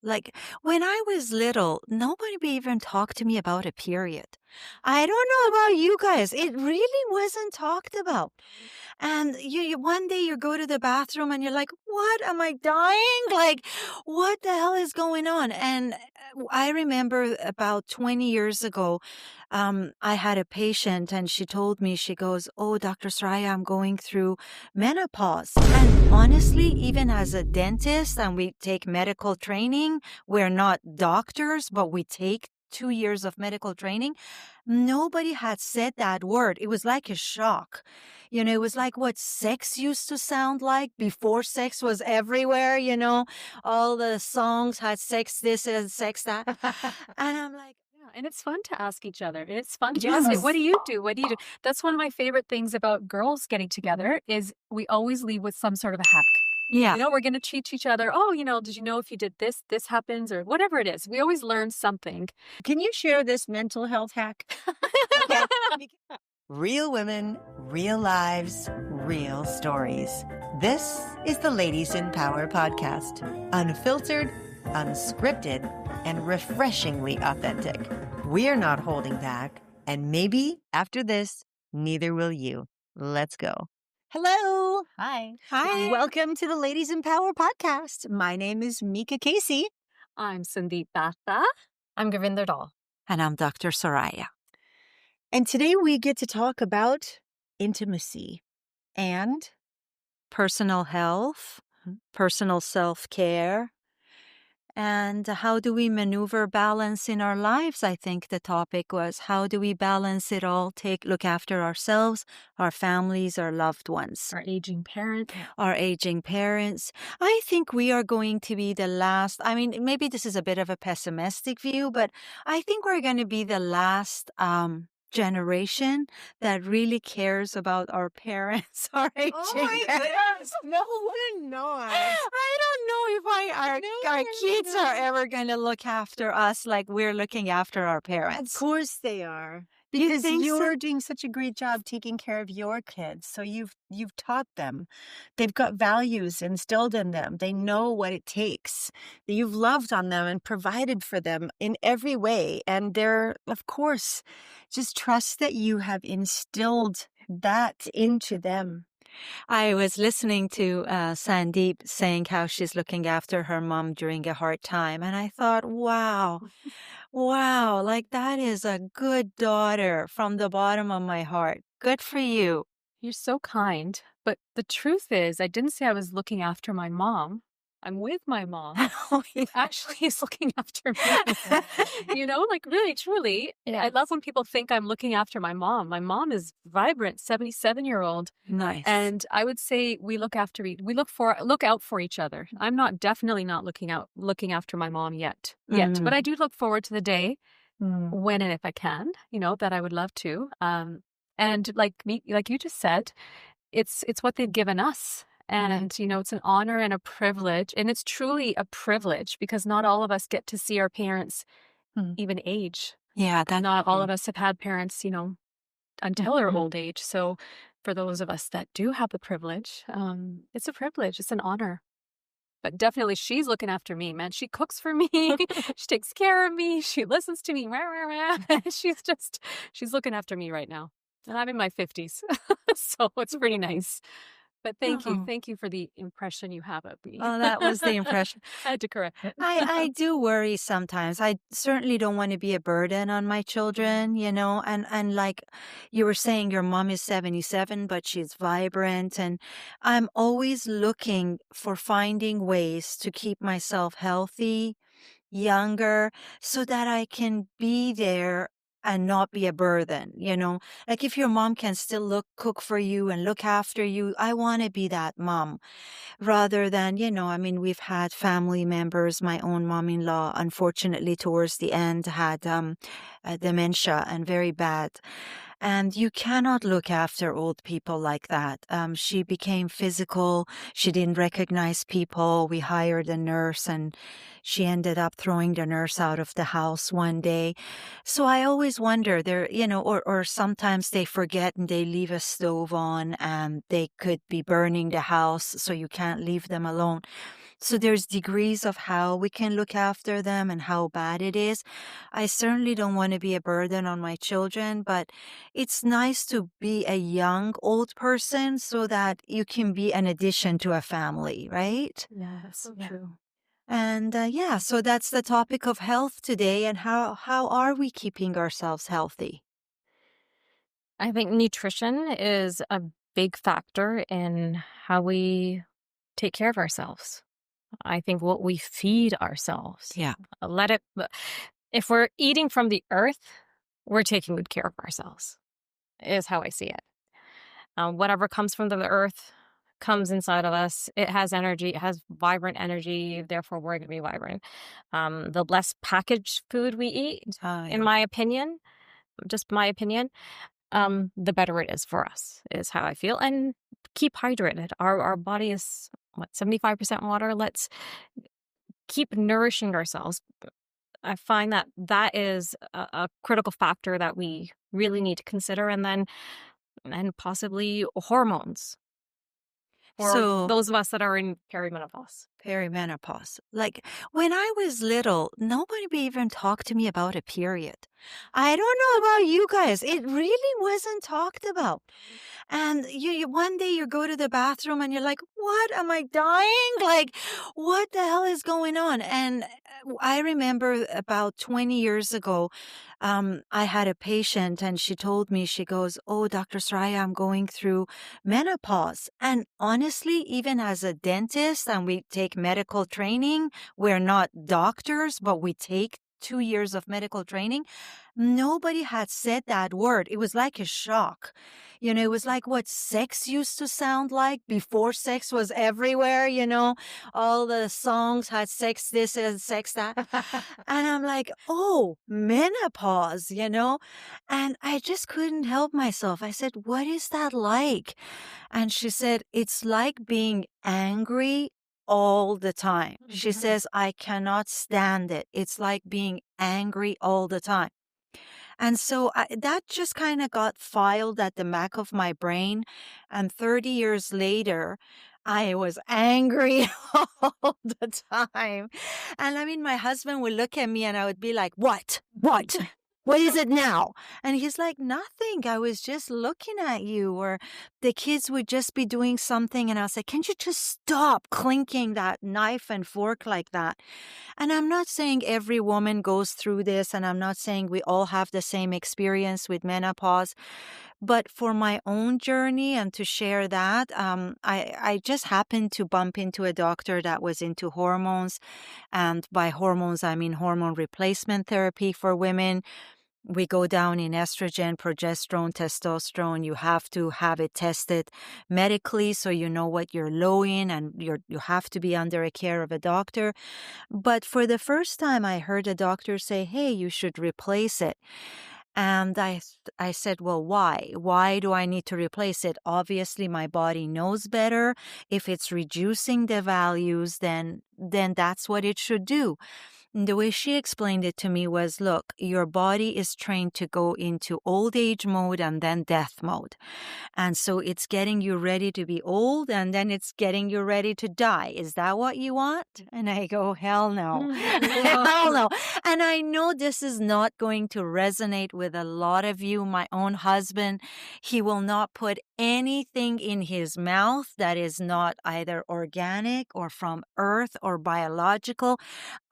Like when I was little, nobody even talked to me about a period. I don't know about you guys. It really wasn't talked about. And you one day you go to the bathroom and you're like, what? Am I dying? Like, what the hell is going on? And I remember about 20 years ago, I had a patient and she told me, she goes, oh, Dr. Soraya, I'm going through menopause. And honestly, even as a dentist and we take medical training, we're not doctors, but we take 2 years of medical training. Nobody had said that word. It was like a shock. It was like what sex used to sound like before sex was everywhere, all the songs had sex this and sex that. And I'm like, Yeah, and it's fun to ask each other. It's fun to yes. say, what do you do? What do you do? That's one of my favorite things about girls getting together is we always leave with some sort of a hack. Yeah. We're going to teach each other, oh, did you know if you did this, this happens, or whatever it is. We always learn something. Can you share this mental health hack? Okay. Real women, real lives, real stories. This is the Ladies in Power podcast. Unfiltered, unscripted, and refreshingly authentic. We're not holding back, and maybe after this, neither will you. Let's go. Hello. Hi. Hi. Welcome to the Ladies in Power podcast. My name is Meeka Caissie. I'm Sandeep Bhatha. I'm Gurvinder Dhol. And I'm Dr. Soraya. And today we get to talk about intimacy and Personal health, personal self-care, and how do we maneuver balance in our lives? I think the topic was, how do we balance it all, look after ourselves, our families, our loved ones. Our aging parents. I think we are going to be the last, maybe this is a bit of a pessimistic view, but I think we're going to be the last generation that really cares about our parents, our aging parents. No, we're not. I don't know if our kids are ever going to look after us like we're looking after our parents. Of course they are. You Because think so? you're doing such a great job taking care of your kids. So you've taught them. They've got values instilled in them. They know what it takes. You've loved on them and provided for them in every way. And they're, of course, just trust that you have instilled that into them. I was listening to Sandeep saying how she's looking after her mom during a hard time. And I thought, wow, like that is a good daughter from the bottom of my heart. Good for you. You're so kind. But the truth is, I didn't say I was looking after my mom. I'm with my mom. Actually is looking after me. Like really, truly. Yeah. I love when people think I'm looking after my mom. My mom is vibrant, 77-year-old. Nice. And I would say we look out for each other. I'm definitely not looking after my mom yet. But I do look forward to the day when and if I can, that I would love to. And like you just said, it's what they've given us. And, it's an honor and a privilege. And it's truly a privilege because not all of us get to see our parents even age. Yeah. Not all of us have had parents, until our old age. So for those of us that do have the privilege, it's a privilege. It's an honor. But definitely she's looking after me, man. She cooks for me. She takes care of me. She listens to me. She's looking after me right now. And I'm in my 50s. So it's pretty nice. But thank you. Thank you for the impression you have of me. Oh, that was the impression. I had to correct it. I do worry sometimes. I certainly don't want to be a burden on my children, and like you were saying, your mom is 77, but she's vibrant. And I'm always looking for finding ways to keep myself healthy, younger, so that I can be there and not be a burden, like if your mom can still cook for you and look after you, I want to be that mom rather than, we've had family members. My own mom-in-law, unfortunately, towards the end had dementia and very bad. And you cannot look after old people like that. She became physical. She didn't recognize people. We hired a nurse and she ended up throwing the nurse out of the house one day. So I always wonder or sometimes they forget and they leave a stove on and they could be burning the house. So you can't leave them alone. So there's degrees of how we can look after them and how bad it is. I certainly don't want to be a burden on my children, but it's nice to be a young old person so that you can be an addition to a family, right? Yes, so true. And yeah, so that's the topic of health today. And how are we keeping ourselves healthy? I think nutrition is a big factor in how we take care of ourselves. I think what we feed ourselves. Yeah. If we're eating from the earth, we're taking good care of ourselves, is how I see it. Whatever comes from the earth comes inside of us. It has energy, it has vibrant energy, therefore we're going to be vibrant. The less packaged food we eat, in my opinion, just my opinion, the better it is for us, is how I feel. And keep hydrated. Our body is, 75% water? Let's keep nourishing ourselves. I find that is a critical factor that we really need to consider. And possibly hormones for So those of us that are in perimenopause. perimenopause. Like when I was little, nobody even talked to me about a period. I don't know about you guys. It really wasn't talked about. And you one day you go to the bathroom and you're like, what? Am I dying? Like, what the hell is going on? And I remember about 20 years ago, I had a patient and she told me, she goes, oh, Dr. Soraya, I'm going through menopause. And honestly, even as a dentist and we take medical training, we're not doctors, but we take 2 years of medical training. Nobody had said that word. It was like a shock. It was like what sex used to sound like before sex was everywhere, all the songs had sex this and sex that. And I'm like, oh, menopause, and I just couldn't help myself. I said, what is that like? And she said, it's like being angry all the time. She says, I cannot stand it. It's like being angry all the time. And so that just kind of got filed at the back of my brain. And 30 years later, I was angry all the time. And I mean, my husband would look at me and I would be like, what? What? What is it now? And he's like, nothing. I was just looking at you. Or the kids would just be doing something. And I was like, can you just stop clinking that knife and fork like that? And I'm not saying every woman goes through this. And I'm not saying we all have the same experience with menopause. But for my own journey and to share that, I just happened to bump into a doctor that was into hormones. And by hormones, I mean hormone replacement therapy for women. We go down in estrogen, progesterone, testosterone. You have to have it tested medically so you know what you're low in, and you have to be under a care of a doctor. But for the first time, I heard a doctor say, hey, you should replace it. And I said, well, why? Why do I need to replace it? Obviously, my body knows better. If it's reducing the values, then that's what it should do. And the way she explained it to me was, look, your body is trained to go into old age mode and then death mode. And so it's getting you ready to be old and then it's getting you ready to die. Is that what you want? And I go, hell no. Hell no. And I know this is not going to resonate with a lot of you. My own husband, he will not put anything in his mouth that is not either organic or from earth or biological.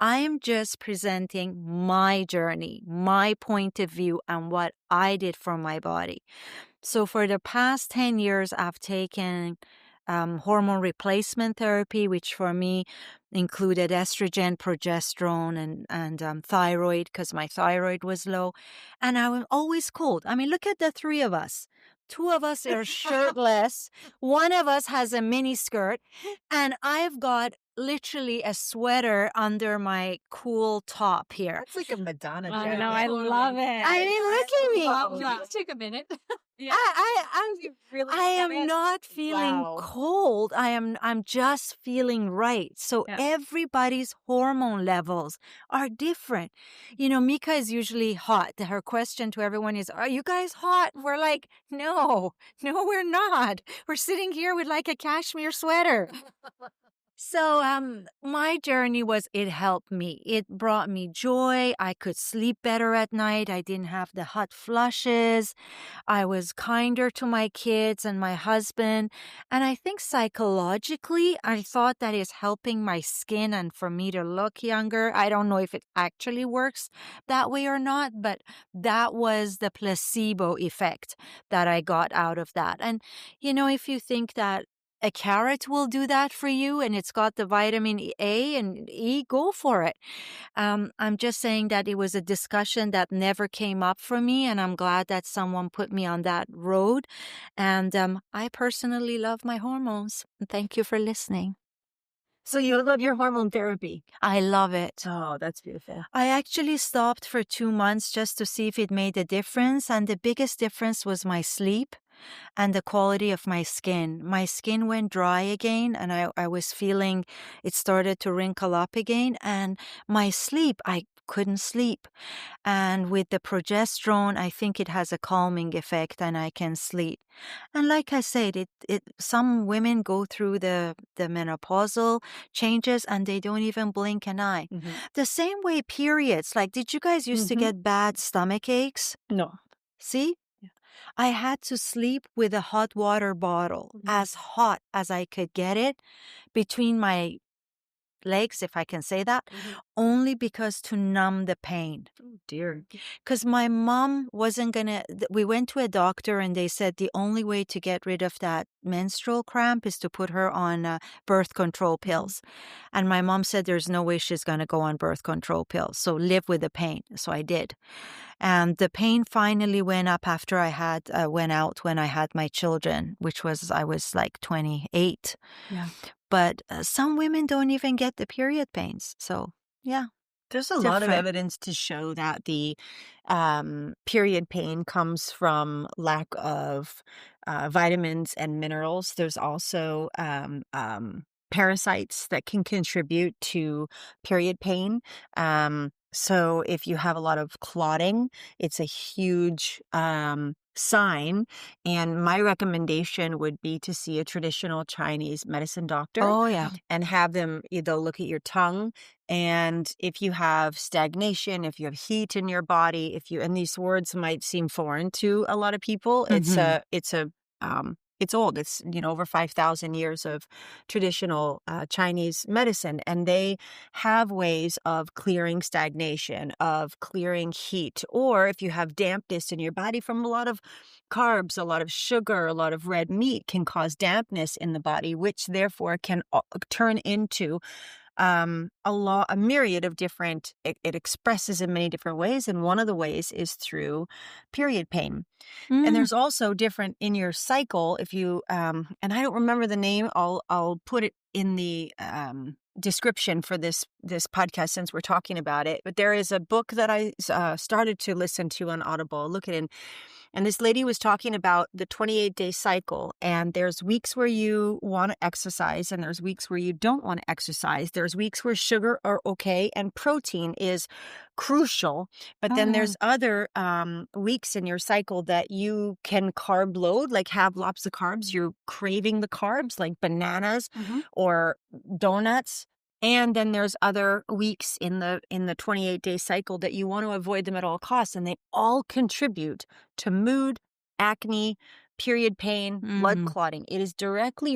I am just presenting my journey, my point of view, and what I did for my body. So for the past 10 years, I've taken hormone replacement therapy, which for me included estrogen, progesterone, and thyroid, because my thyroid was low. And I was always cold. I mean, look at the three of us. Two of us are shirtless. One of us has a mini skirt. And I've got literally a sweater under my cool top here. That's like a Madonna I jacket. know, I love it. I mean, look at me. Let's take a minute. Yeah. I am not feeling cold. I'm just feeling right. So everybody's hormone levels are different. Meeka is usually hot. Her question to everyone is, are you guys hot? We're like, no, we're not. We're sitting here with like a cashmere sweater. So, my journey it helped me. It brought me joy. I could sleep better at night. I didn't have the hot flushes. I was kinder to my kids and my husband. And I think psychologically, I thought that is helping my skin and for me to look younger. I don't know if it actually works that way or not, but that was the placebo effect that I got out of that. And, if you think that a carrot will do that for you and it's got the vitamin A and E, go for it. I'm just saying that it was a discussion that never came up for me, and I'm glad that someone put me on that road. And I personally love my hormones. Thank you for listening. So you love your hormone therapy? I love it. Oh, that's beautiful. I actually stopped for 2 months just to see if it made a difference, and the biggest difference was my sleep and the quality of my skin. My skin went dry again, and I was feeling it started to wrinkle up again. And my sleep, I couldn't sleep. And with the progesterone, I think it has a calming effect, and I can sleep. And like I said, some women go through the menopausal changes and they don't even blink an eye. Mm-hmm. The same way periods. Like, did you guys used to get bad stomach aches? No. See? I had to sleep with a hot water bottle, as hot as I could get it, between my legs, if I can say that, only because to numb the pain. Oh, dear. Because my mom wasn't gonna, we went to a doctor and they said the only way to get rid of that menstrual cramp is to put her on birth control pills. And my mom said there's no way she's gonna go on birth control pills. So live with the pain. So I did. And the pain finally went up after went out when I had my children, I was like 28. Yeah. But some women don't even get the period pains. So, yeah. There's a lot of evidence to show that the period pain comes from lack of vitamins and minerals. There's also parasites that can contribute to period pain. So if you have a lot of clotting, it's a huge sign. And my recommendation would be to see a traditional Chinese medicine doctor. Oh, yeah. And have them, they'll look at your tongue. And if you have stagnation, if you have heat in your body, and these words might seem foreign to a lot of people, it's old. It's, over 5,000 years of traditional Chinese medicine. And they have ways of clearing stagnation, of clearing heat. Or if you have dampness in your body from a lot of carbs, a lot of sugar, a lot of red meat can cause dampness in the body, which therefore can turn into a myriad of different, it expresses in many different ways. And one of the ways is through period pain. And there's also different in your cycle. If you, and I don't remember the name, I'll put it in the, description for this podcast since we're talking about it. But there is a book that I started to listen to on Audible, look at it. And this lady was talking about the 28-day cycle. And there's weeks where you want to exercise and there's weeks where you don't want to exercise. There's weeks where sugar are okay and protein is crucial. But then there's other weeks in your cycle that you can carb load, like have lots of carbs. You're craving the carbs like bananas or donuts. And then there's other weeks in the 28-day cycle that you want to avoid them at all costs. And they all contribute to mood, acne, period pain, blood clotting. It is directly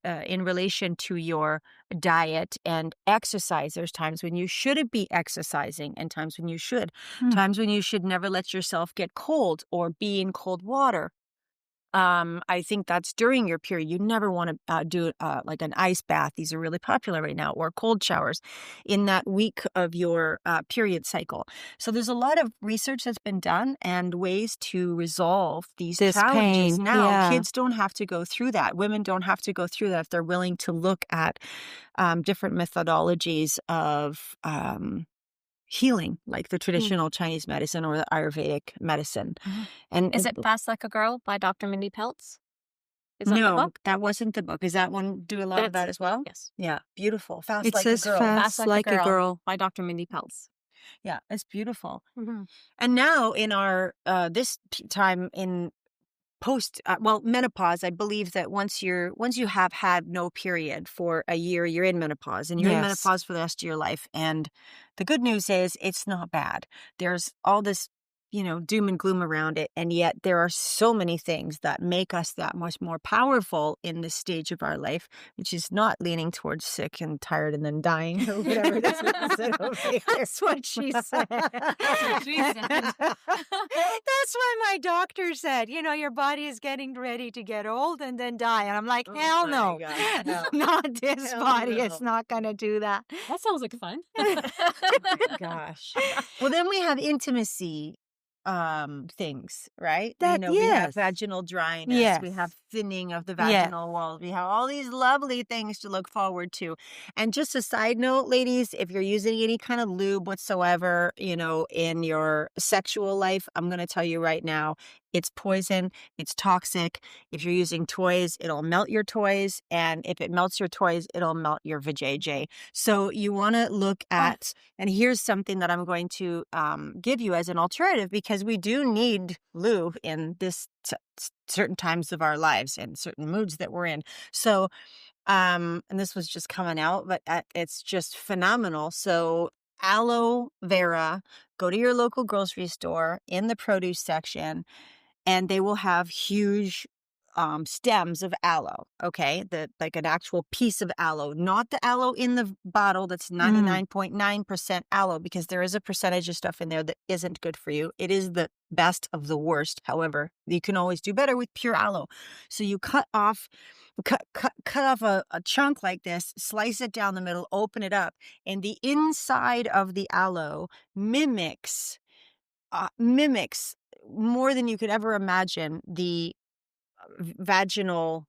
in relation to your diet and exercise. There's times when you shouldn't be exercising and times when you should. Times when you should never let yourself get cold or be in cold water. I think that's during your period. You never want to do like an ice bath. These are really popular right now, or cold showers in that week of your period cycle. So there's a lot of research that's been done and ways to resolve these challenges. Pain. Now, kids don't have to go through that. Women don't have to go through that if they're willing to look at different methodologies of healing, like the traditional Chinese medicine or the Ayurvedic medicine. And is it Fast Like a Girl by Dr. Mindy Pelz? Is that the book? That wasn't the book. Is that one do a lot of that as well? Yes. Yeah, beautiful. Fast It Like says a Girl. Fast Like a Girl by Dr. Mindy Pelz. Yeah, it's beautiful. And now in our this time in menopause. I believe that once you have had no period for a year, you're in menopause, and you're in menopause for the rest of your life. And the good news is it's not bad. There's all this, doom and gloom around it. And yet there are so many things that make us that much more powerful in this stage of our life, which is not leaning towards sick and tired and then dying or whatever. That's what she said. That's what my doctor said. Your body is getting ready to get old and then die. And I'm like, hell no. Not this body. No. It's not going to do that. That sounds like fun. Gosh. Well, then we have intimacy things, right? We have vaginal dryness, we have thinning of the vaginal walls, we have all these lovely things to look forward to. And just a side note, ladies, if you're using any kind of lube whatsoever, in your sexual life, I'm going to tell you right now, it's poison, it's toxic. If you're using toys, it'll melt your toys, and if it melts your toys, it'll melt your vajayjay. So you want to look at, and here's something that I'm going to give you as an alternative, because we do need lube in this certain times of our lives and certain moods that we're in. So, and this was just coming out, but it's just phenomenal. So aloe vera, go to your local grocery store in the produce section, and they will have huge stems of aloe, okay? Like an actual piece of aloe, not the aloe in the bottle that's 99.9% aloe, because there is a percentage of stuff in there that isn't good for you. It is the best of the worst. However, you can always do better with pure aloe. So you cut off a chunk like this, slice it down the middle, open it up, and the inside of the aloe mimics more than you could ever imagine the vaginal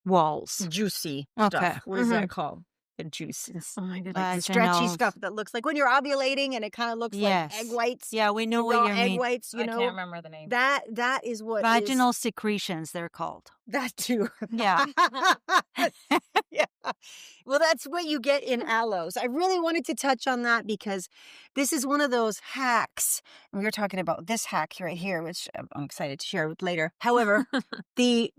walls. Juicy stuff. What is that called? The juices. Oh my goodness. The stretchy stuff that looks like when you're ovulating, and it kind of looks like egg whites. Yeah, we know what you mean. Egg whites, I can't remember the name. That is what vaginal secretions, they're called. That too. Yeah. Yeah. Well, that's what you get in aloes. I really wanted to touch on that because this is one of those hacks. And we were talking about this hack right here, which I'm excited to share with later. However, the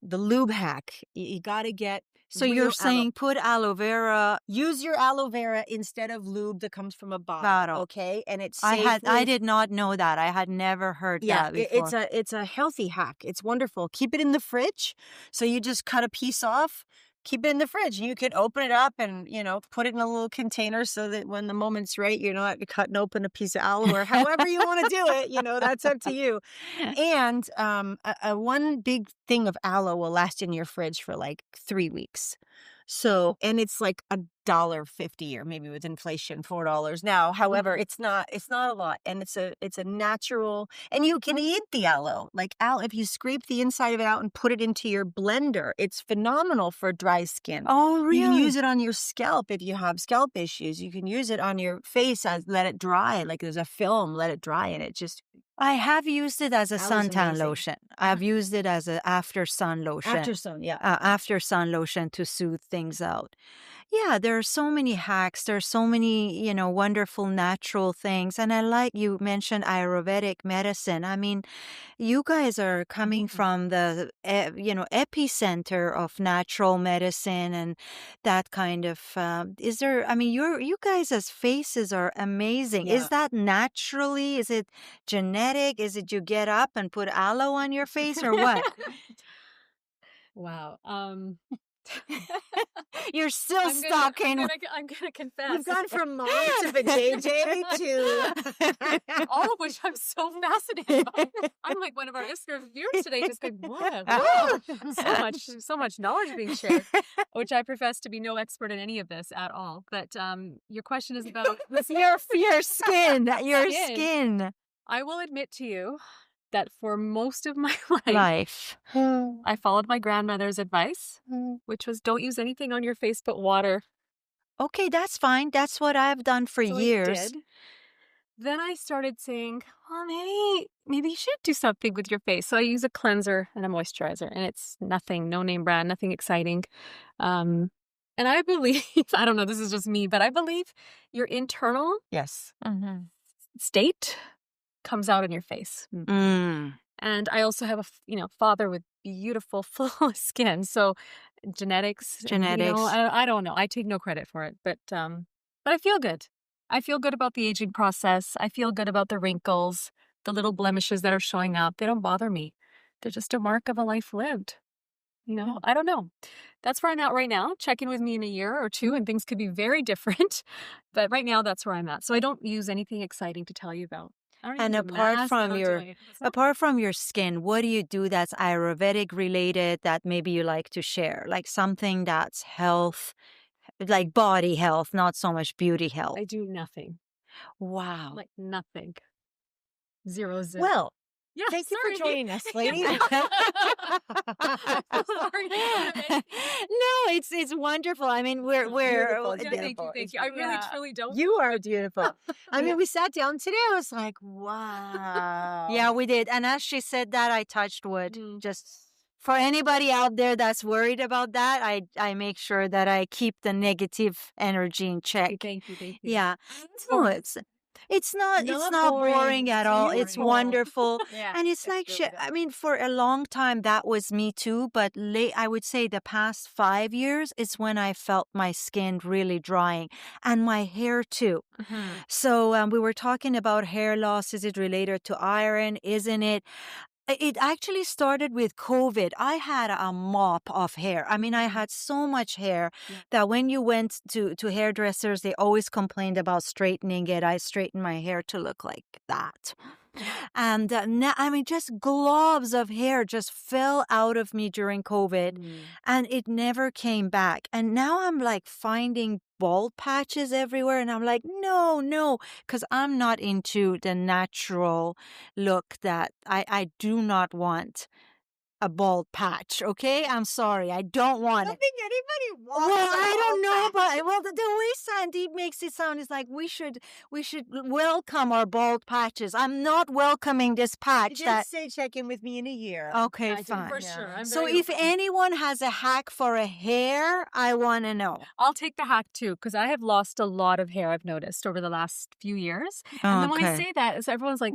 lube hack, you got to get. So you're saying put aloe vera. Use your aloe vera instead of lube that comes from a bottle. Okay, and it's safe. I did not know that. I had never heard that before. It's a healthy hack. It's wonderful. Keep it in the fridge. So you just cut a piece off. Keep it in the fridge. You can open it up and, put it in a little container so that when the moment's right, you're not cutting open a piece of aloe or however you want to do it. That's up to you. And one big thing of aloe will last in your fridge for like 3 weeks. So, and it's like $1.50 or maybe with inflation $4 now. However, it's not a lot, and it's a natural, and you can eat the aloe. Like if you scrape the inside of it out and put it into your blender, it's phenomenal for dry skin. Oh, really? You can use it on your scalp if you have scalp issues. You can use it on your face and let it dry. Like there's a film, let it dry, and it just. I have used it as a suntan lotion. I've used it as an after sun lotion. After sun lotion to soothe things out. Yeah, there are so many hacks. There are so many, wonderful natural things. And I like you mentioned Ayurvedic medicine. I mean, you guys are coming from the, epicenter of natural medicine and that kind of, you guys' faces are amazing. Yeah. Is that naturally? Is it genetic? Is it you get up and put aloe on your face or what? Wow. You're still stuck in. I'm gonna confess. You've gone from mom to vajayjay to all of which I'm so fascinated by. I'm like one of our listeners viewers today, just going, "Wow, so much knowledge being shared," which I profess to be no expert in any of this at all. But your question is about your skin. Your skin. I will admit to you that for most of my life, I followed my grandmother's advice, which was don't use anything on your face but water. Okay, that's fine. That's what I've done for years. I did. Then I started saying, well, maybe you should do something with your face. So I use a cleanser and a moisturizer, and it's nothing, no name brand, nothing exciting. And I believe, I don't know, this is just me, but I believe your internal yes state comes out in your face. And I also have father with beautiful full skin. So genetics, I don't know. I take no credit for it, but I feel good. I feel good about the aging process. I feel good about the wrinkles, the little blemishes that are showing up. They don't bother me. They're just a mark of a life lived. I don't know. That's where I'm at right now. Check in with me in a year or two and things could be very different. But right now, that's where I'm at. So I don't use anything exciting to tell you about. I don't And even do masks. I don't do anything. apart from your skin, what do you do that's Ayurvedic related that maybe you like to share? Like something that's health, like body health, not so much beauty health. I do nothing. Wow. Like nothing. Zero. Well, yeah, thank you for joining us, ladies. Sorry. No, it's wonderful. I mean, we're beautiful. Yeah, thank you. I really truly don't. You are beautiful. I mean, we sat down today. I was like, wow. Yeah, we did. And as she said that, I touched wood. Just for anybody out there that's worried about that, I make sure that I keep the negative energy in check. Thank you. Yeah. No, it's not boring at all. It's wonderful. Yeah, and it's like, really good. I mean, for a long time, that was me too. But I would say the past 5 years is when I felt my skin really drying and my hair too. So we were talking about hair loss. Is it related to iron? Isn't it? It actually started with COVID. I had a mop of hair. I mean, I had so much hair that when you went to hairdressers, they always complained about straightening it. I straightened my hair to look like that. And now, I mean, just globs of hair just fell out of me during COVID and it never came back. And now I'm like finding bald patches everywhere. And I'm like, no, because I'm not into the natural look that I do not want a bald patch. Okay. I'm sorry. I don't want I it. don't think anybody wants Well, a I don't know, bald patch. but the way Sandeep makes it sound is like we should welcome our bald patches. I'm not welcoming this patch. You did say check in with me in a year. Okay, I fine. do, for sure. I'm So very if open. anyone has a hack for a hair, I want to know. I'll take the hack too, because I have lost a lot of hair, I've noticed, over the last few years. And then when I say that, everyone's like,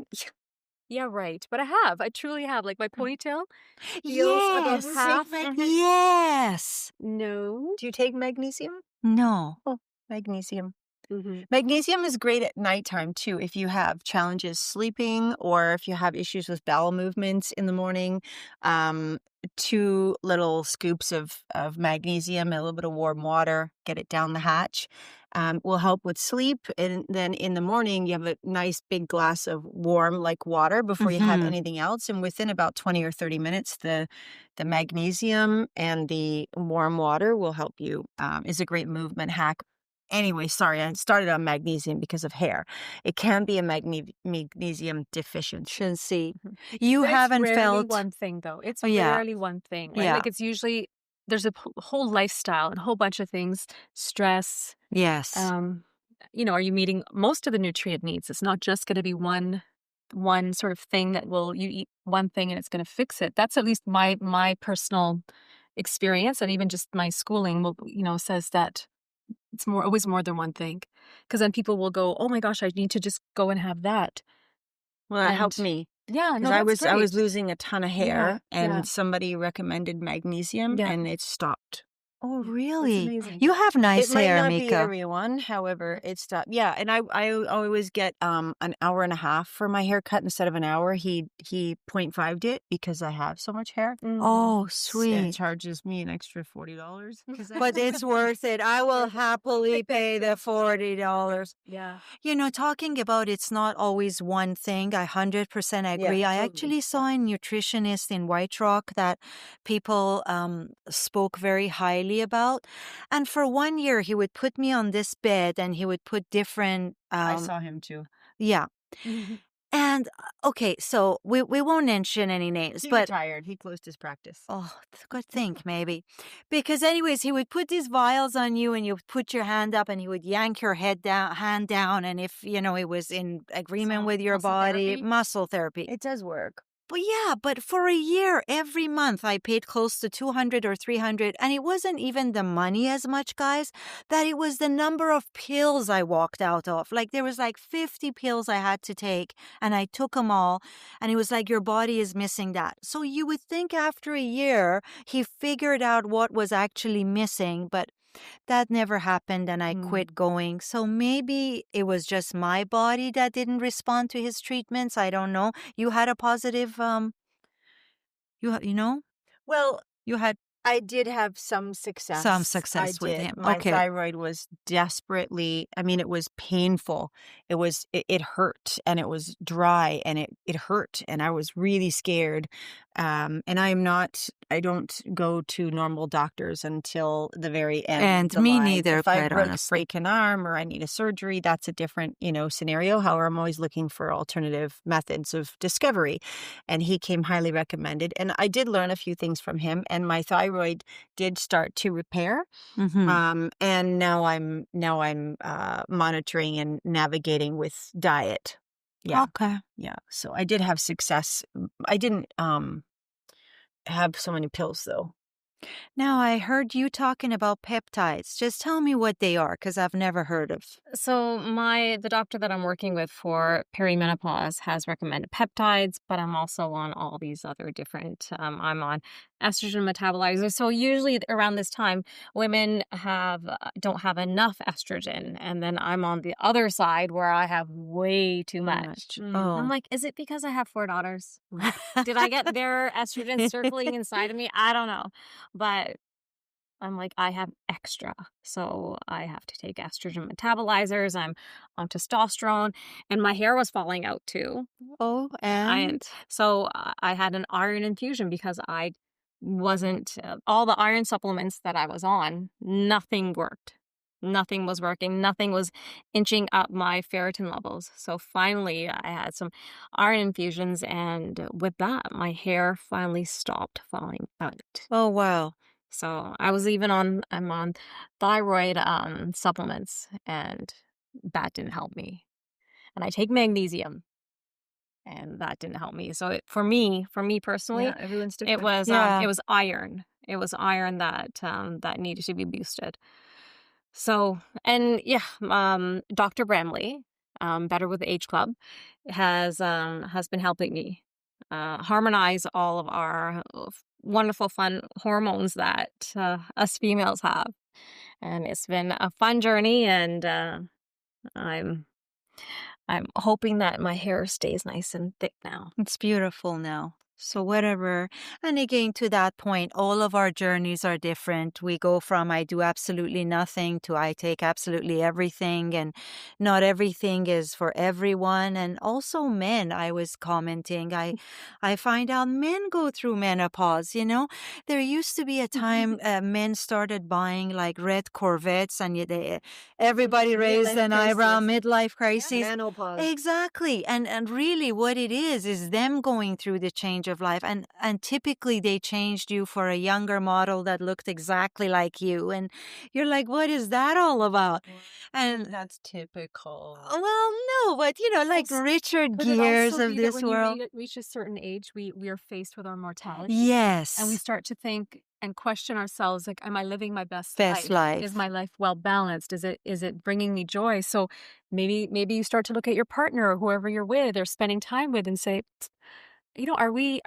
yeah, right. But I truly have. Like my ponytail feels about half. Yes. No. Do you take magnesium? No. Oh, magnesium. Magnesium is great at nighttime too. If you have challenges sleeping or if you have issues with bowel movements in the morning, 2 little scoops of magnesium, a little bit of warm water, get it down the hatch, will help with sleep. And then in the morning, you have a nice big glass of warm like water before you have anything else. And within about 20 or 30 minutes, the magnesium and the warm water will help you. Is a great movement hack. Anyway, sorry, I started on magnesium because of hair. It can be a magnesium deficiency. You But haven't it's rarely felt one thing though. It's yeah. rarely one thing, right? Yeah. Like it's usually there's a whole lifestyle and a whole bunch of things, stress. Yes. Are you meeting most of the nutrient needs? It's not just going to be one sort of thing that you eat one thing and it's going to fix it. That's at least my personal experience, and even just my schooling says that it's always more than one thing, because then people will go, oh my gosh, I need to just go and have that. Well, that helped me. Yeah, no, Because that's I was great. losing a ton of hair, and yeah. somebody recommended magnesium, and it stopped. Oh, really? amazing. You have nice It might hair, not be Meeka. everyone, however, it stopped. Yeah, and I always get an hour and a half for my haircut instead of an hour. He 0.5'd it because I have so much hair. Oh, And sweet. charges me an extra $40. But it's worth it. I will happily pay the $40. Yeah. Talking about it's not always one thing. I 100% agree. I actually saw a nutritionist in White Rock that people spoke very highly about. And for 1 year, he would put me on this bed and he would put different... I saw him too. Yeah. And, okay, so we won't mention any names, He but... retired. He closed his practice. Oh, good think, maybe. Because anyways, he would put these vials on you and you would put your hand up and he would yank your hand down. And if, it was in agreement with your muscle body, therapy? muscle therapy. It does work. but for a year, every month I paid close to 200 or 300. And it wasn't even the money as much, guys, that it was the number of pills I walked out of. Like there was like 50 pills I had to take and I took them all. And it was like, your body is missing that. So you would think after a year, he figured out what was actually missing, but that never happened and I quit going. So maybe it was just my body that didn't respond to his treatments. I don't know. You had a positive, Well, you had I did have some success. some success I with did. him. My Okay. thyroid was desperately, I mean, it was painful. It hurt and it was dry and it hurt and I was really scared. And I don't go to normal doctors until the very end. And of the me line. neither, If I quite honestly. break an arm or I need a surgery, that's a different, scenario. However, I'm always looking for alternative methods of discovery. And he came highly recommended. And I did learn a few things from him and my thyroid did start to repair. And now I'm monitoring and navigating with diet. Yeah. Okay. Yeah. So I did have success. I didn't have so many pills though. Now I heard you talking about peptides. Just tell me what they are, because I've never heard of. So the doctor that I'm working with for perimenopause has recommended peptides, but I'm also on all these other different, I'm on estrogen metabolizers. So usually around this time, women don't have enough estrogen. And then I'm on the other side where I have way too much. Oh. I'm like, is it because I have 4 daughters? Did I get their estrogen circling inside of me? I don't know. But I'm like, I have extra. So I have to take estrogen metabolizers. I'm on testosterone and my hair was falling out too. Oh, and So I had an iron infusion because I wasn't, all the iron supplements that I was on, nothing worked. Nothing was working. Nothing was inching up my ferritin levels. So finally, I had some iron infusions, and with that, my hair finally stopped falling out. oh, wow. So I'm on thyroid supplements, and that didn't help me. And I take magnesium, and that didn't help me. So for me personally, everyone's different. it was iron. It was iron that needed to be boosted. So, and yeah, Dr. Bramley, Better with the Age Club, has been helping me harmonize all of our wonderful, fun hormones that us females have. And it's been a fun journey, and I'm hoping that my hair stays nice and thick now. It's beautiful now. So whatever. And again, to that point, all of our journeys are different. We go from I do absolutely nothing to I take absolutely everything, and not everything is for everyone. And also men, I was commenting, I find out men go through menopause, There used to be a time men started buying like red Corvettes and everybody raised an eyebrow, midlife crisis. Menopause. Exactly. And really what it is them going through the change of life. And typically they changed you for a younger model that looked exactly like you. And you're like, what is that all about? And that's typical. well, no, but like Richard Could it Gere's also of be that this when world. you reach a certain age, we are faced with our mortality. Yes. And we start to think and question ourselves, like, am I living my best life? Is my life well balanced? Is it bringing me joy? So maybe you start to look at your partner or whoever you're with or spending time with and say, are we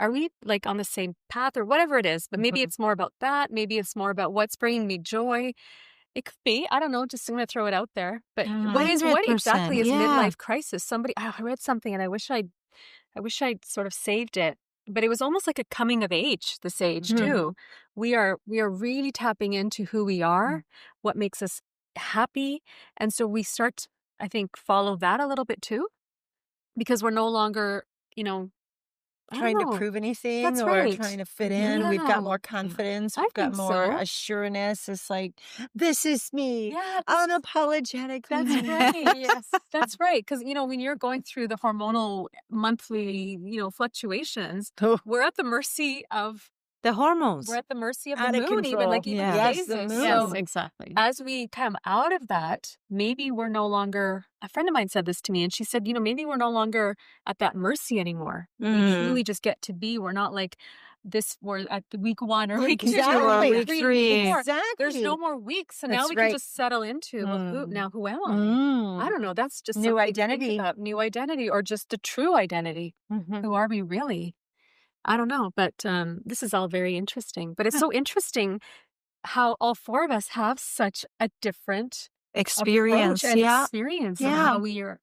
like on the same path or whatever it is? But maybe it's more about that. Maybe it's more about what's bringing me joy. It could be. I don't know. Just going to throw it out there. But what exactly is midlife crisis? I read something and I wish I'd sort of saved it. But it was almost like a coming of age, this age too. We are really tapping into who we are, what makes us happy. And so we start, I think, follow that a little bit too. Because we're no longer, trying to prove anything. That's or right. trying to fit in. We've got more confidence. We've got more assurance. It's like, this is me. Yeah, unapologetic. That's right. Yes, that's right. Because, when you're going through the hormonal monthly, fluctuations, we're at the mercy of The hormones. We're at the mercy of the Out of moon, even control. like even Yeah. Yes, the phases. moon. So exactly. As we come out of that, maybe we're no longer, a friend of mine said this to me, and she said, maybe we're no longer at that mercy anymore. We truly just get to be. We're not like this, we're at the week 1 or week 2 or Exactly. week 3, 4. Exactly. There's no more weeks. So now That's we right. can just settle into, well, who am I? I don't know. That's just New something to think identity. about. New identity, or just a true identity. Who are we really? I don't know, but this is all very interesting. But it's so interesting how all 4 of us have such a different experience. approach and Yeah. experience of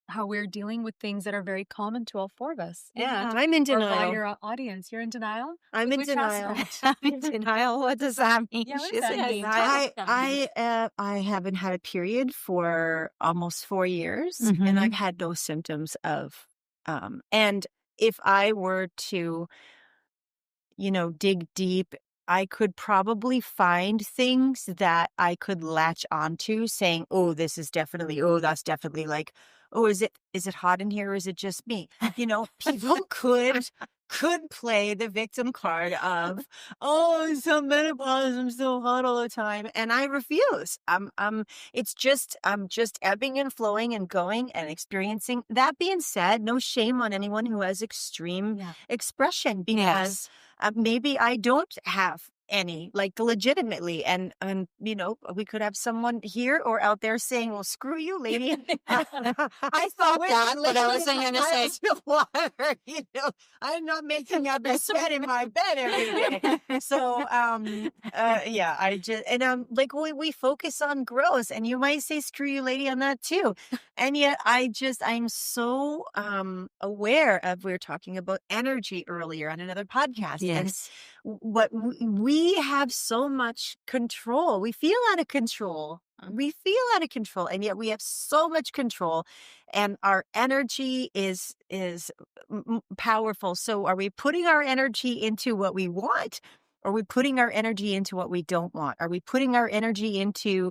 how we're dealing with things that are very common to all 4 of us. Yeah, And I'm in our denial. wider audience. You're in denial? I'm in Which denial. aspect? I'm in denial. What does that mean? Yeah, what She's does in that mean? denial. I haven't had a period for almost 4 years, and Mhm. I've had no symptoms of. And if I were to, dig deep, I could probably find things that I could latch onto, saying, "Oh, this is definitely. Oh, that's definitely like. Oh, is it hot in here? Or is it just me?" People could play the victim card of, "Oh, it's so menopause. I'm so hot all the time," and I refuse. I'm just ebbing and flowing and going and experiencing. That being said, no shame on anyone who has extreme expression, because maybe I don't have any, like, legitimately, and we could have someone here or out there saying, "Well, screw you, lady." I thought that, but I wasn't going to say water. I'm not making up this bed in my bed every day. So, yeah, I just, and like, we focus on growth, and you might say, "Screw you, lady," on that too. And yet I'm so aware of, we were talking about energy earlier on another podcast. Yes. And what we have so much control. We feel out of control. We feel out of control, and yet we have so much control, and our energy is powerful. So are we putting our energy into what we want? Or are we putting our energy into what we don't want? Are we putting our energy into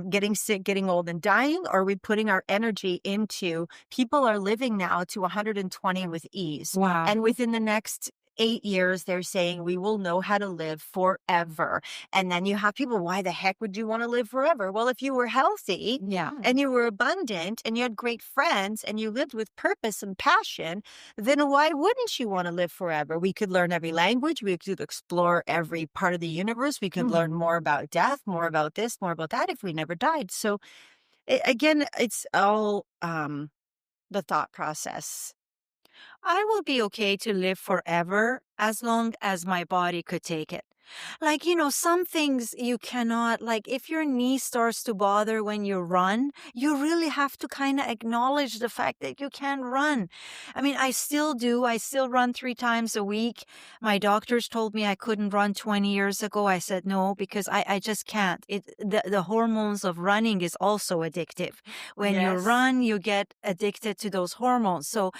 getting sick, getting old, and dying? Or are we putting our energy into, people are living now to 120 with ease? Wow. And within the next 8 years, they're saying we will know how to live forever. And then you have people, why the heck would you want to live forever? Well, if you were healthy and you were abundant and you had great friends and you lived with purpose and passion, then why wouldn't you want to live forever? We could learn every language. We could explore every part of the universe. We could learn more about death, more about this, more about that, if we never died. So again, it's all the thought process. I will be okay to live forever as long as my body could take it. Like, some things you cannot, like if your knee starts to bother when you run, you really have to kind of acknowledge the fact that you can't run. I mean, I still do. I still run 3 times a week. My doctors told me I couldn't run 20 years ago. I said no, because I just can't. The hormones of running is also addictive. When you run, you get addicted to those hormones. So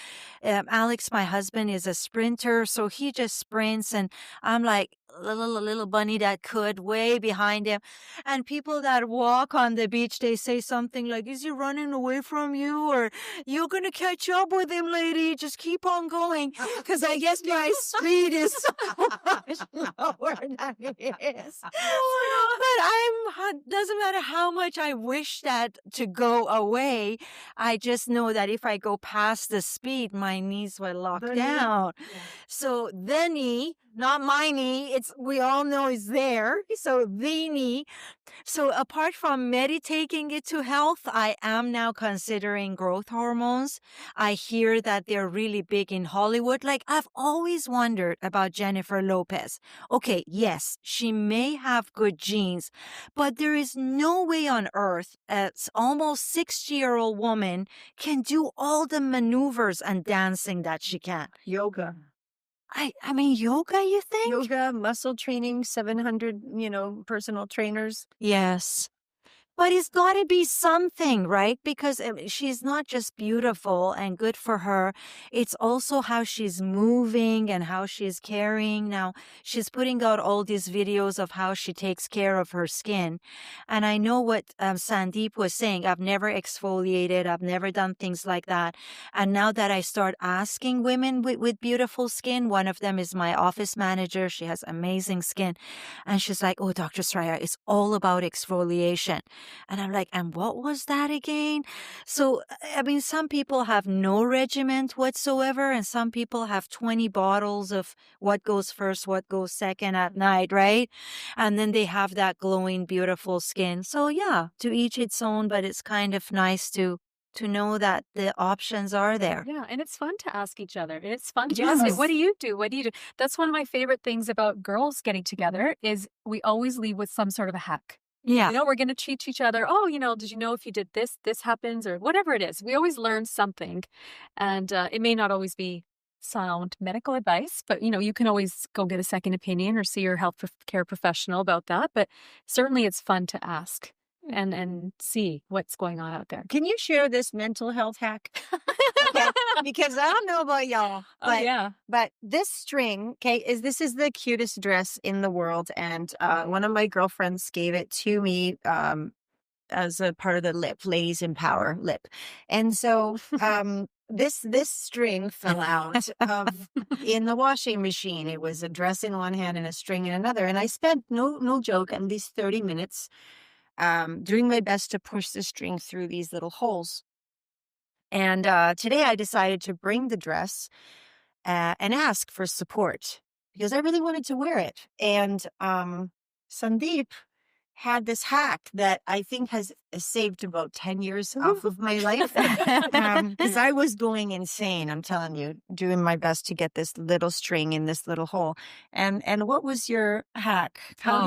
Alex, my husband, is a sprinter, so he just sprints, and I'm like little bunny that could, way behind him. And people that walk on the beach, they say something like, "Is he running away from you? Or you're going to catch up with him, lady. Just keep on going." Because I guess my speed is so much lower than it is. But doesn't matter how much I wish that to go away. I just know that if I go past the speed, my knees will lock down. So the knee, not my knee, we all know is there. So the knee. So apart from meditating it to health, I am now considering growth hormones. I hear that they're really big in Hollywood. Like, I've always wondered about Jennifer Lopez. Okay, yes, she may have good genes, but there is no way on earth an almost 60-year-old woman can do all the maneuvers and dancing that she can. Yoga. I mean, yoga, you think? Yoga, muscle training, 700, personal trainers. Yes. But it's got to be something, right? Because she's not just beautiful and good for her. It's also how she's moving and how she's carrying. Now, she's putting out all these videos of how she takes care of her skin. And I know what Sandeep was saying. I've never exfoliated. I've never done things like that. And now that I start asking women with beautiful skin, one of them is my office manager. She has amazing skin. And she's like, oh, Dr. Soraya, it's all about exfoliation. And I'm like, and what was that again? So, I mean, some people have no regimen whatsoever, and some people have 20 bottles of what goes first, what goes second at night, right? And then they have that glowing, beautiful skin. So, yeah, to each its own, but it's kind of nice to know that the options are there. Yeah, and it's fun to ask each other. It's fun to ask, what do you do? What do you do? That's one of my favorite things about girls getting together is we always leave with some sort of a hack. Yeah. You know, we're going to teach each other, oh, you know, did you know if you did this, this happens, or whatever it is. We always learn something. And it may not always be sound medical advice, but, you know, you can always go get a second opinion or see your health care professional about that. But certainly it's fun to ask and see what's going on out there. Can you share this mental health hack? Okay. Because I don't know about y'all, but, but this string, okay, this is the cutest dress in the world. And one of my girlfriends gave it to me as a part of the Ladies in Power lip. And so this string fell out in the washing machine. It was a dress in one hand and a string in another. And I spent, no joke, at least 30 minutes doing my best to push the string through these little holes. And today I decided to bring the dress and ask for support because I really wanted to wear it. And Sandeep had this hack that I think has saved about 10 years off of my life because I was going insane, I'm telling you, doing my best to get this little string in this little hole. And what was your hack?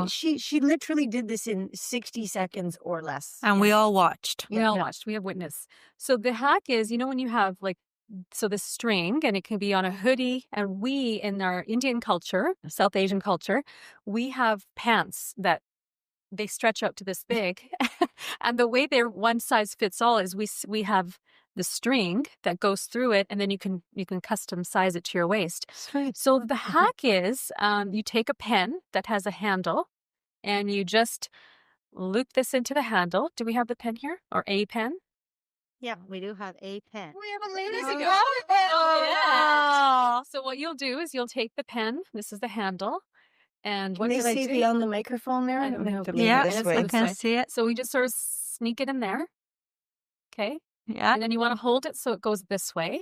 She literally did this in 60 seconds or less. And we all watched. We all watched. We have witness. So the hack is, you know, when you have like, so this string, and it can be on a hoodie, and we in our Indian culture, South Asian culture, we have pants that they stretch out to this big. And the way they're one size fits all is we have the string that goes through it, and then you can custom size it to your waist. Sweet. So the hack is you take a pen that has a handle and you just loop this into the handle. Do we have the pen here, or a pen? Yeah, we do have a pen. We have a Ladies in go. Power pen. Oh, yeah. So what you'll do is you'll take the pen. This is the handle. And what Can they see on the microphone there? I don't know. Yeah, This I way. can see it. So we just sort of sneak it in there. Okay. Yeah. And then you want to hold it so it goes this way.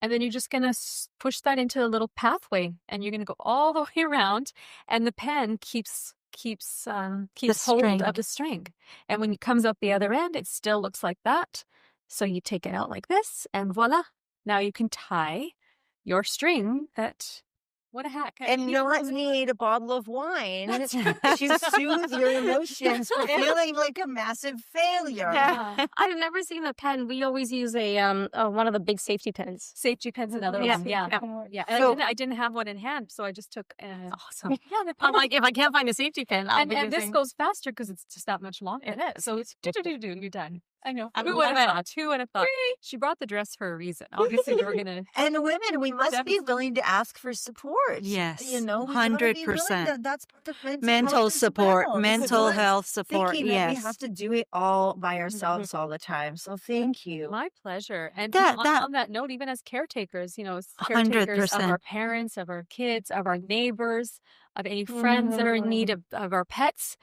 And then you're just going to push that into a little pathway, and you're going to go all the way around, and the pen keeps hold of the string. And when it comes up the other end, it still looks like that. So you take it out like this, and voila. Now you can tie your string that... What a hack. And not need a bottle of wine to soothe your emotions for feeling like a massive failure. Yeah. I've never seen a pen. We always use one of the big safety pens. Safety pens, another one. Yeah. And So, I didn't have one in hand, so I just took... Awesome. Yeah, I'm like, if I can't find a safety pen, I'll be and this using... goes faster because it's just that much longer. It is. So it's you're done. I know. I Who would love have it. thought? Who would have thought? She brought the dress for a reason. Obviously, we're gonna. and women, we must be willing to ask for support. Yes, you know, 100%. That's part of Mental health as support, well. mental Because health support. thinking that Yes. we have to do it all by ourselves all the time. So thank you. My pleasure. And That- on that note, even as caretakers, you know, as caretakers of 100%. our parents, of our kids, of our neighbors, of any friends that are in need of our pets,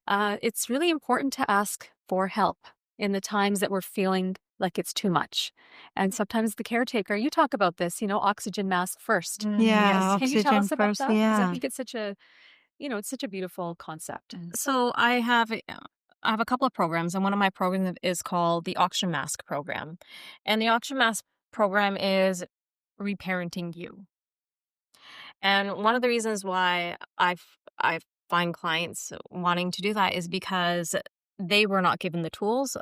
it's really important to ask for help in the times that we're feeling like it's too much. And sometimes the caretaker, you talk about this, you know, oxygen mask first. Yeah, Yes. Can you tell oxygen us about first. that? 'Cause I Yeah. think it's such a, you know, it's such a beautiful concept. So I have a couple of programs, and one of my programs is called the Oxygen Mask Program. And the Oxygen Mask Program is reparenting you. And one of the reasons why I find clients wanting to do that is because they were not given the tools,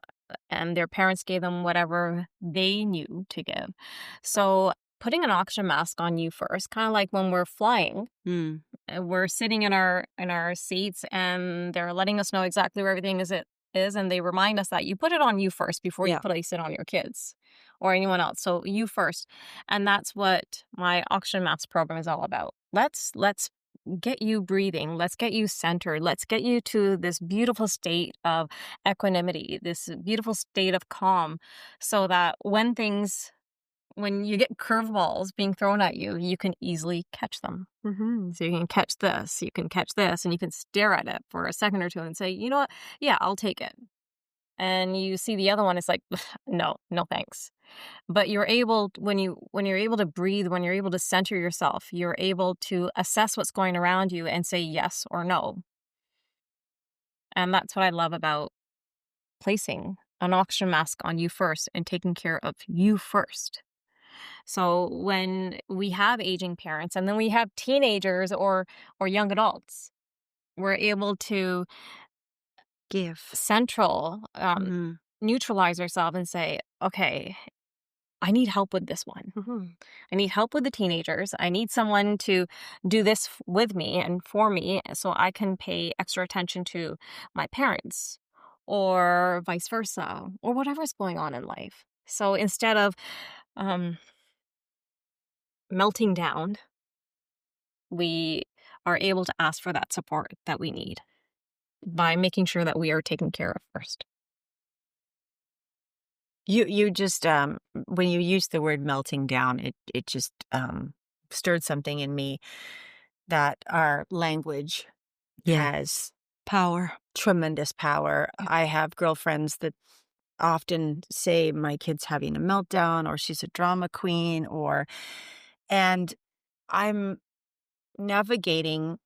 and their parents gave them whatever they knew to give. So putting an oxygen mask on you first, kind of like when we're flying, we're sitting in our seats, and they're letting us know exactly where everything is is, and they remind us that you put it on you first before you Yeah. place it on your kids or anyone else. So you first. And that's what my Oxygen Maps program is all about. Let's get you breathing. Let's get you centered. Let's get you to this beautiful state of equanimity, this beautiful state of calm, so that when you get curveballs being thrown at you, you can easily catch them. So you can catch this, you can catch this, and you can stare at it for a second or two and say, you know what? Yeah, I'll take it. And you see the other one, it's like, no thanks. But you're able, when you're able to breathe, when you're able to center yourself, you're able to assess what's going around you and say yes or no. And that's what I love about placing an oxygen mask on you first and taking care of you first. So when we have aging parents and then we have teenagers or young adults, we're able to Give. neutralize ourselves and say, okay, I need help with this one. I need help with the teenagers. I need someone to do this with me and for me so I can pay extra attention to my parents or vice versa or whatever's going on in life. So instead of melting down, we are able to ask for that support that we need by making sure that we are taken care of first. You just when you used the word melting down, it just stirred something in me that our language has Power. tremendous power. I have girlfriends that often say my kid's having a meltdown or she's a drama queen and I'm navigating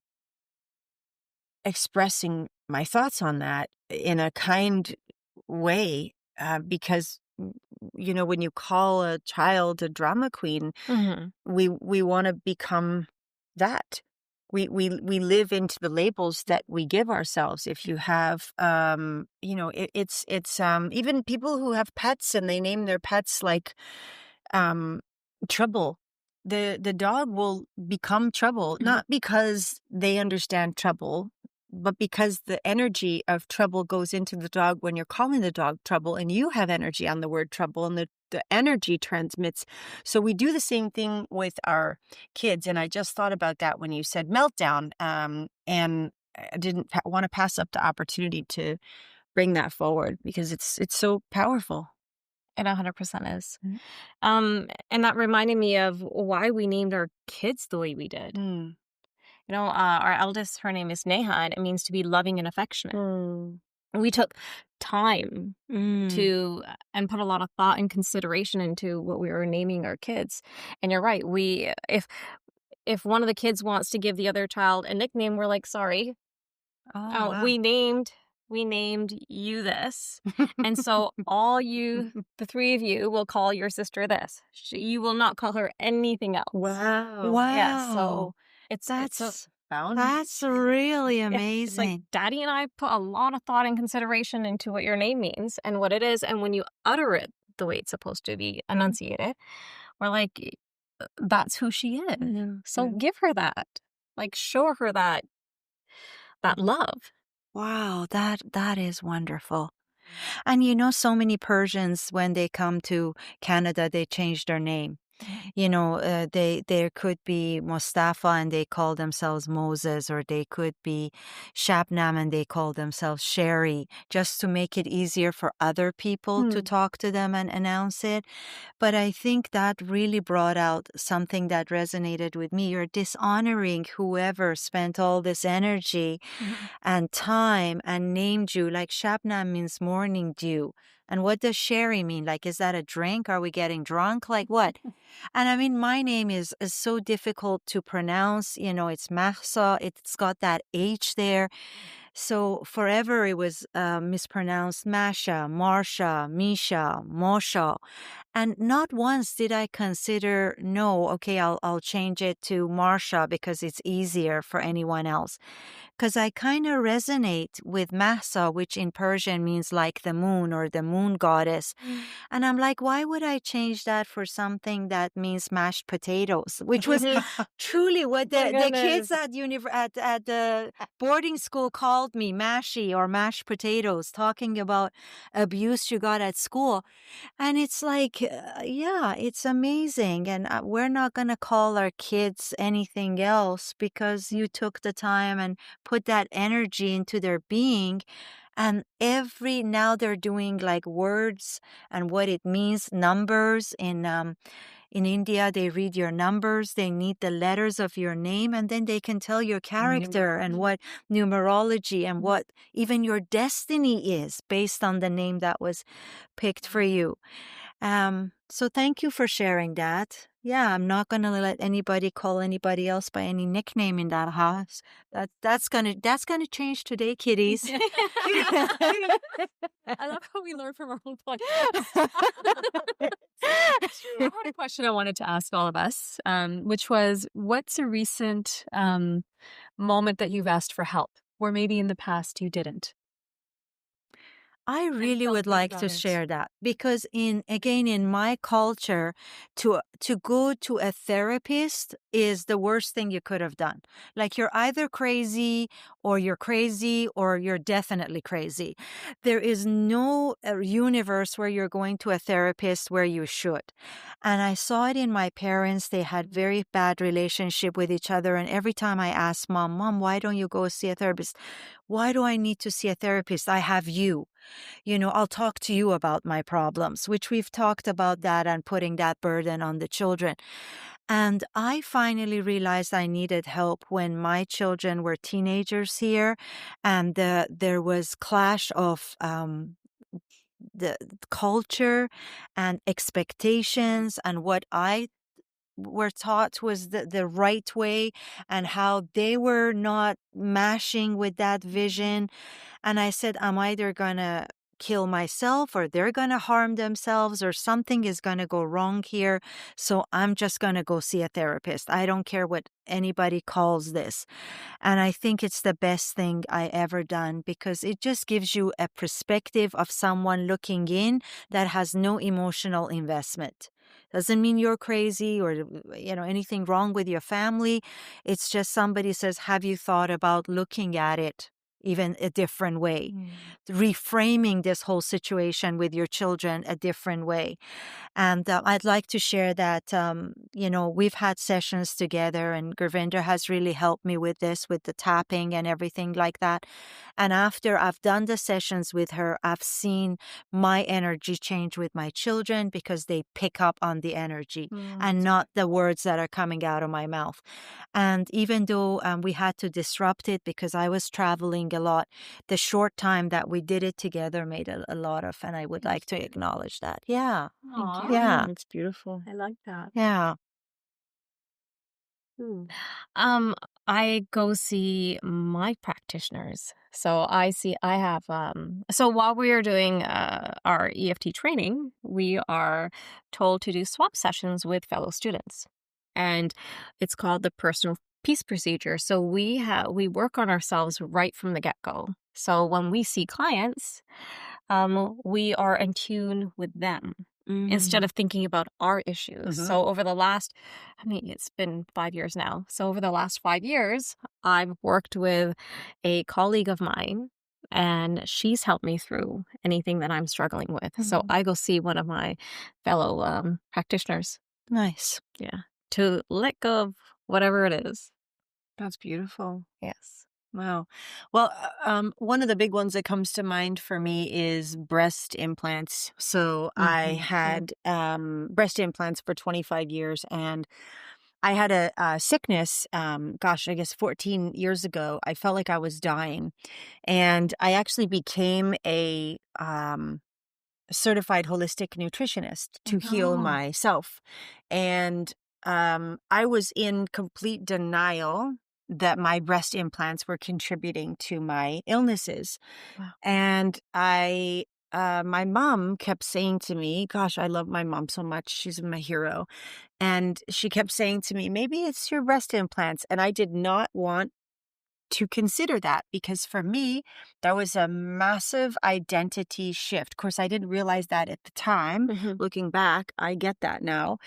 expressing my thoughts on that in a kind way because when you call a child a drama queen, we want to become that. We live into the labels that we give ourselves. If you have, it's even people who have pets and they name their pets like Trouble. The dog will become Trouble, not because they understand trouble, but because the energy of trouble goes into the dog when you're calling the dog Trouble, and you have energy on the word trouble, and the energy transmits. So we do the same thing with our kids. And I just thought about that when you said meltdown, and I didn't want to pass up the opportunity to bring that forward because it's so powerful. It 100% is. And that reminded me of why we named our kids the way we did. Our eldest, her name is Neha, and it means to be loving and affectionate. We took time to and put a lot of thought and consideration into what we were naming our kids. And you're right. If one of the kids wants to give the other child a nickname, we're like, sorry. Wow. We named you this. And so the three of you will call your sister this. You will not call her anything else. Wow. Yeah, so That's really amazing. It's like Daddy and I put a lot of thought and consideration into what your name means and what it is. And when you utter it the way it's supposed to be enunciated, we're like, that's who she is. So give her that. Like, show her that love. Wow, that is wonderful. And so many Persians, when they come to Canada, they change their name. There could be Mustafa and they call themselves Moses, or they could be Shabnam and they call themselves Sherry, just to make it easier for other people to talk to them and announce it. But I think that really brought out something that resonated with me. You're dishonoring whoever spent all this energy and time and named you. Like Shabnam means morning dew. And what does Sherry mean? Like, is that a drink? Are we getting drunk? Like what? And I mean, my name is so difficult to pronounce. It's Mahsa. It's got that H there. So forever it was mispronounced Masha, Marsha, Misha, Mosha. And not once did I consider, no, okay, I'll change it to Mahsa because it's easier for anyone else. Because I kind of resonate with Mahsa, which in Persian means like the moon or the moon goddess. And I'm like, why would I change that for something that means mashed potatoes, which was truly what the kids at at the boarding school called me, mashy or mashed potatoes, talking about abuse you got at school. And it's like, yeah, it's amazing. And we're not going to call our kids anything else because you took the time and put that energy into their being. And now they're doing like words and what it means, numbers. In India, they read your numbers, they need the letters of your name, and then they can tell your character and what numerology and what even your destiny is based on the name that was picked for you. So thank you for sharing that. Yeah, I'm not gonna let anybody call anybody else by any nickname in that house. That's gonna change today, kiddies. I love how we learn from our own podcast. I had a question I wanted to ask all of us, which was, what's a recent moment that you've asked for help, where maybe in the past you didn't? I really would like to share that because in my culture, to go to a therapist is the worst thing you could have done. Like you're either crazy or you're definitely crazy. There is no universe where you're going to a therapist where you should. And I saw it in my parents. They had very bad relationship with each other. And every time I asked Mom, why don't you go see a therapist? Why do I need to see a therapist? I have you. I'll talk to you about my problems, which we've talked about that and putting that burden on the children. And I finally realized I needed help when my children were teenagers here, and there was clash of the culture and expectations and what I were taught was the right way and how they were not mashing with that vision. And I said, I'm either going to kill myself or they're going to harm themselves or something is going to go wrong here. So I'm just going to go see a therapist. I don't care what anybody calls this. And I think it's the best thing I ever done because it just gives you a perspective of someone looking in that has no emotional investment. Doesn't mean you're crazy or, anything wrong with your family. It's just somebody says, have you thought about looking at it even a different way? Reframing this whole situation with your children a different way. And I'd like to share that, we've had sessions together and Gurvinder has really helped me with this, with the tapping and everything like that. And after I've done the sessions with her, I've seen my energy change with my children because they pick up on the energy and not the words that are coming out of my mouth. And even though we had to disrupt it because I was traveling a lot, the short time that we did it together made a lot of, and I would like to acknowledge that. Yeah. Thank you. Yeah. That's beautiful. I like that. Yeah. I go see my practitioners. So I have, so while we are doing our EFT training, we are told to do swap sessions with fellow students. And it's called the personal peace procedure. So we work on ourselves right from the get-go. So when we see clients, we are in tune with them. Instead of thinking about our issues. So over the last, it's been 5 years now. So over the last 5 years, I've worked with a colleague of mine and she's helped me through anything that I'm struggling with. So I go see one of my fellow practitioners. Nice. Yeah. To let go of whatever it is. That's beautiful. Yes. Wow. Well, one of the big ones that comes to mind for me is breast implants. So I had breast implants for 25 years and I had a sickness, I guess 14 years ago. I felt like I was dying and I actually became a certified holistic nutritionist to heal myself. And I was in complete denial that my breast implants were contributing to my illnesses. Wow. And I my mom kept saying to me, gosh, I love my mom so much. She's my hero. And she kept saying to me, maybe it's your breast implants. And I did not want to consider that because for me, that was a massive identity shift. Of course, I didn't realize that at the time. Looking back, I get that now.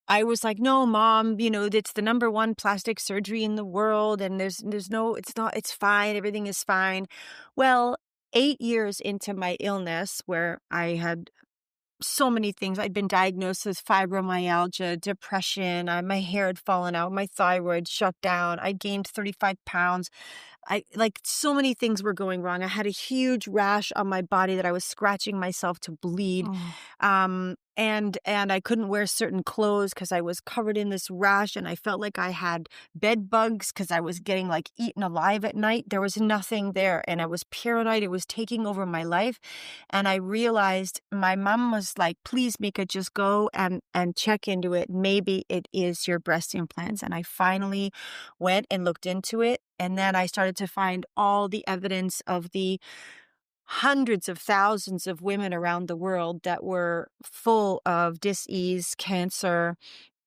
I was like, no, mom, it's the number one plastic surgery in the world. And there's no, it's fine. Everything is fine. Well, 8 years into my illness where I had so many things. I'd been diagnosed with fibromyalgia, depression. My hair had fallen out. My thyroid shut down. I gained 35 pounds. So many things were going wrong. I had a huge rash on my body that I was scratching myself to bleed. And I couldn't wear certain clothes because I was covered in this rash, and I felt like I had bed bugs because I was getting eaten alive at night. There was nothing there, and I was paranoid. It was taking over my life. And I realized my mom was like, please, Meeka, just go and check into it. Maybe it is your breast implants. And I finally went and looked into it. And then I started to find all the evidence of the hundreds of thousands of women around the world that were full of disease, cancer,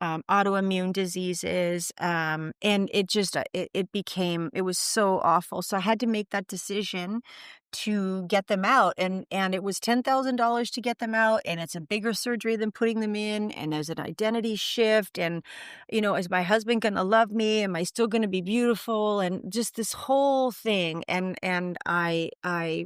autoimmune diseases. And it just, it was so awful. So I had to make that decision to get them out. And it was $10,000 to get them out. And it's a bigger surgery than putting them in. And there's an identity shift. And, is my husband going to love me? Am I still going to be beautiful? And just this whole thing. And I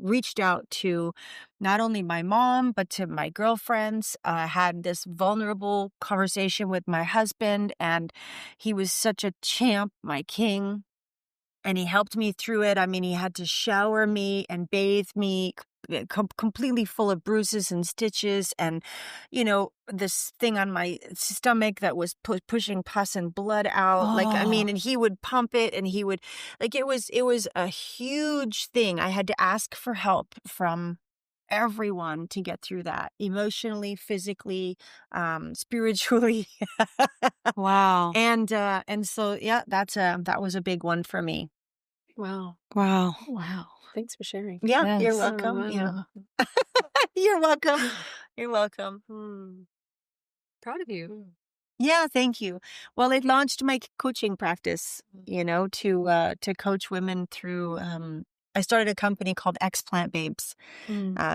reached out to not only my mom, but to my girlfriends. I had this vulnerable conversation with my husband, and he was such a champ, my king. And he helped me through it. I mean, he had to shower me and bathe me, completely full of bruises and stitches, and this thing on my stomach that was pushing pus and blood out. And he would pump it, and he would it was a huge thing. I had to ask for help from everyone to get through that, emotionally, physically, spiritually. Wow. And so that was a big one for me. Wow. Thanks for sharing. Yeah, Yes. you're welcome. Wow. Yeah. You're welcome. You're welcome. Proud of you. Yeah, thank you. Well, it launched my coaching practice, to coach women through. I started a company called Explant Babes,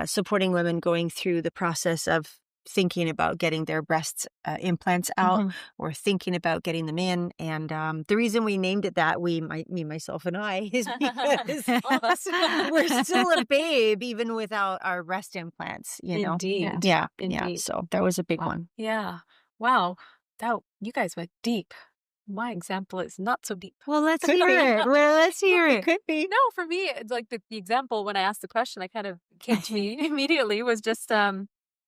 supporting women going through the process of thinking about getting their breast implants out or thinking about getting them in. And the reason we named it that, me, myself, and I, is because we're still a babe even without our breast implants, Indeed. Yeah. Indeed. So that was a big one. Yeah. Wow. You guys went deep. My example is not so deep. Well, let's hear it. Well, let's hear it. Could be. No, for me, it's like the example when I asked the question, I kind of came to me immediately was just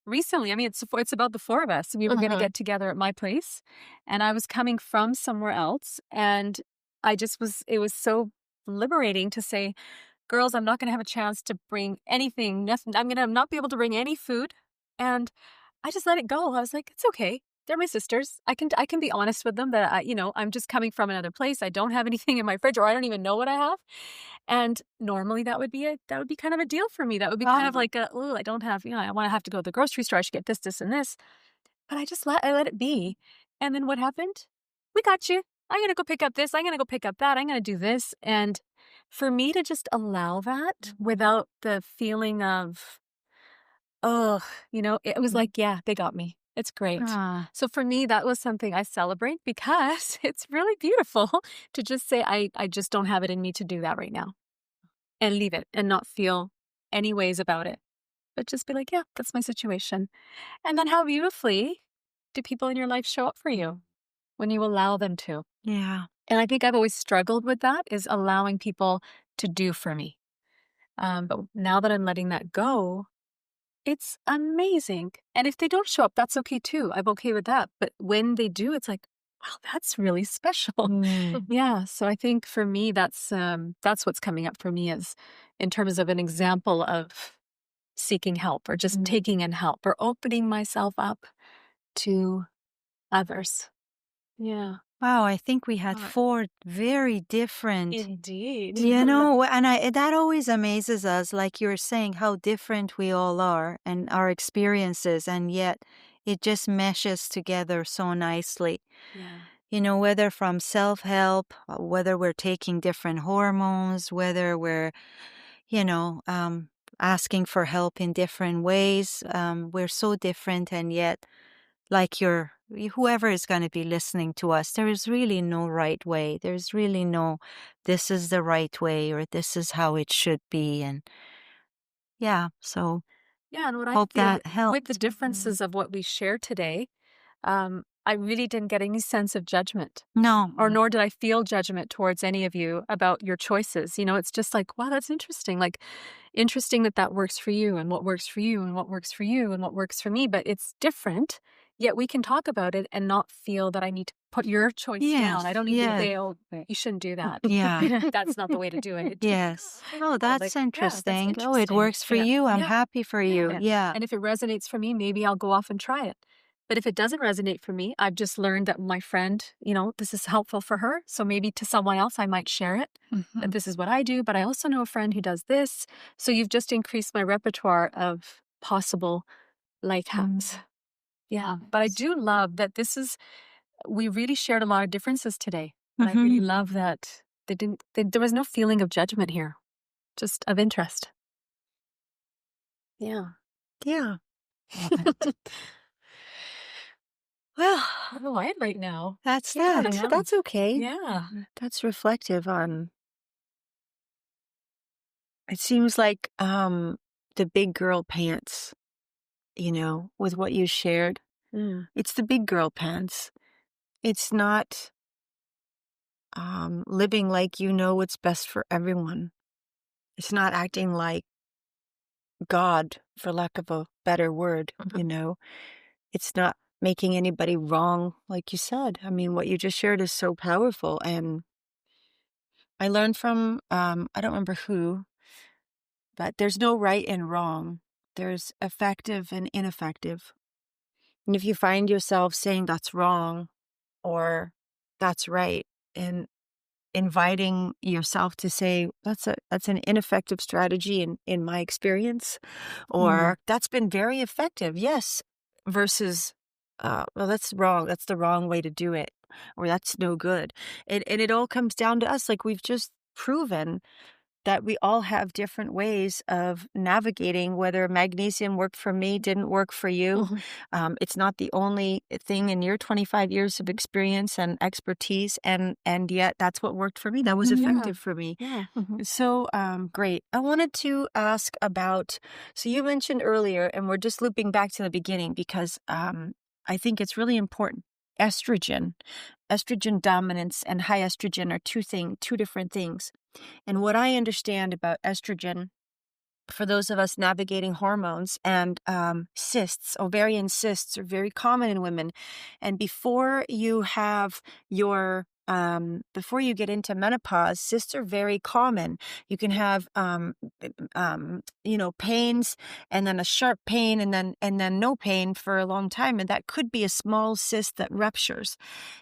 recently. I mean, it's about the four of us. We were going to get together at my place, and I was coming from somewhere else, and it was so liberating to say, girls, I'm not going to have a chance to bring anything. Nothing. I'm going to not be able to bring any food, and I just let it go. I was like, it's okay. They're my sisters. I can be honest with them that I'm just coming from another place. I don't have anything in my fridge, or I don't even know what I have. And normally that would be kind of a deal for me. That would be kind of like I don't have, I want to have to go to the grocery store. I should get this and this. But I let it be. And then what happened? We got you. I'm going to go pick up this. I'm going to go pick up that. I'm going to do this. And for me to just allow that without the feeling of, it was like, yeah, they got me. It's great. So for me, that was something I celebrate because it's really beautiful to just say, I just don't have it in me to do that right now, and leave it and not feel any ways about it, but just be like, yeah, that's my situation. And then how beautifully do people in your life show up for you when you allow them to? Yeah. And I think I've always struggled with that, is allowing people to do for me. But now that I'm letting that go, it's amazing. And if they don't show up, that's okay too. I'm okay with that. But when they do, it's like, wow, that's really special. Yeah. So I think for me, that's what's coming up for me, is in terms of an example of seeking help, or just taking in help, or opening myself up to others. Yeah. Wow, I think we had 4 very different, Indeed. and that always amazes us, like you were saying, how different we all are and our experiences, and yet it just meshes together so nicely. Yeah. Whether from self-help, whether we're taking different hormones, whether we're, you know, um, asking for help in different ways. We're so different, and yet, like whoever is going to be listening to us, there is really no right way. There's really no, this is the right way or this is how it should be. And yeah, so Yeah, and what I hope feel that with helped. the differences of what we share today, I really didn't get any sense of judgment, No. or nor did I feel judgment towards any of you about your choices. It's just like, wow, that's interesting. Like, interesting that works for you, and what works for you, and what works for you, and what works for me. But it's different. Yet we can talk about it and not feel that I need to put your choice down. I don't need to say, oh, you shouldn't do that. Yeah. That's not the way to do it. Yes. Oh, that's interesting. Oh, it works for Yeah. you. I'm Yeah. happy for you. Yeah. And if it resonates for me, maybe I'll go off and try it. But if it doesn't resonate for me, I've just learned that my friend, this is helpful for her. So maybe to someone else, I might share it. That this is what I do, but I also know a friend who does this. So you've just increased my repertoire of possible life hacks. Yeah. But I do love that we really shared a lot of differences today. And I really love that there was no feeling of judgment here, just of interest. Yeah. Yeah. Well, I'm light right now. That's Yeah, that. that's okay. Yeah. That's reflective on. It seems like the big girl pants, with what you shared. It's the big girl pants. It's not living like what's best for everyone. It's not acting like God, for lack of a better word, It's not making anybody wrong, like you said. I mean, what you just shared is so powerful. And I learned from, I don't remember who, but there's no right and wrong. There's effective and ineffective. And if you find yourself saying that's wrong or that's right, and inviting yourself to say that's an ineffective strategy in my experience, or that's been very effective, yes, versus well, that's wrong, that's the wrong way to do it, or that's no good. And it all comes down to us, like we've just proven that we all have different ways of navigating. Whether magnesium worked for me, didn't work for you. It's not the only thing in your 25 years of experience and expertise, and yet that's what worked for me. That was effective for me. Yeah. So great. I wanted to ask about, so you mentioned earlier, and we're just looping back to the beginning because I think it's really important. Estrogen dominance and high estrogen are two different things. And what I understand about estrogen, for those of us navigating hormones, and cysts, ovarian cysts are very common in women. And before you have before you get into menopause, cysts are very common. You can have, pains, and then a sharp pain, and then no pain for a long time. And that could be a small cyst that ruptures.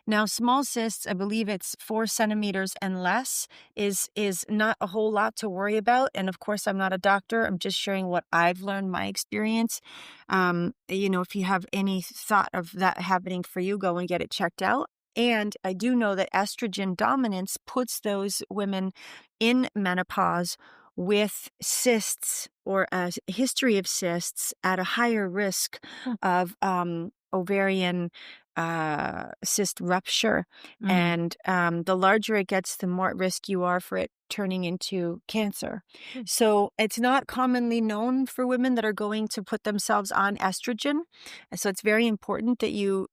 Now, small cysts, I believe it's 4 centimeters and less, is not a whole lot to worry about. And of course, I'm not a doctor. I'm just sharing what I've learned, my experience. If you have any thought of that happening for you, go and get it checked out. And I do know that estrogen dominance puts those women in menopause with cysts or a history of cysts at a higher risk of ovarian cyst rupture. And the larger it gets, the more at risk you are for it turning into cancer. So it's not commonly known for women that are going to put themselves on estrogen. So it's very important that you,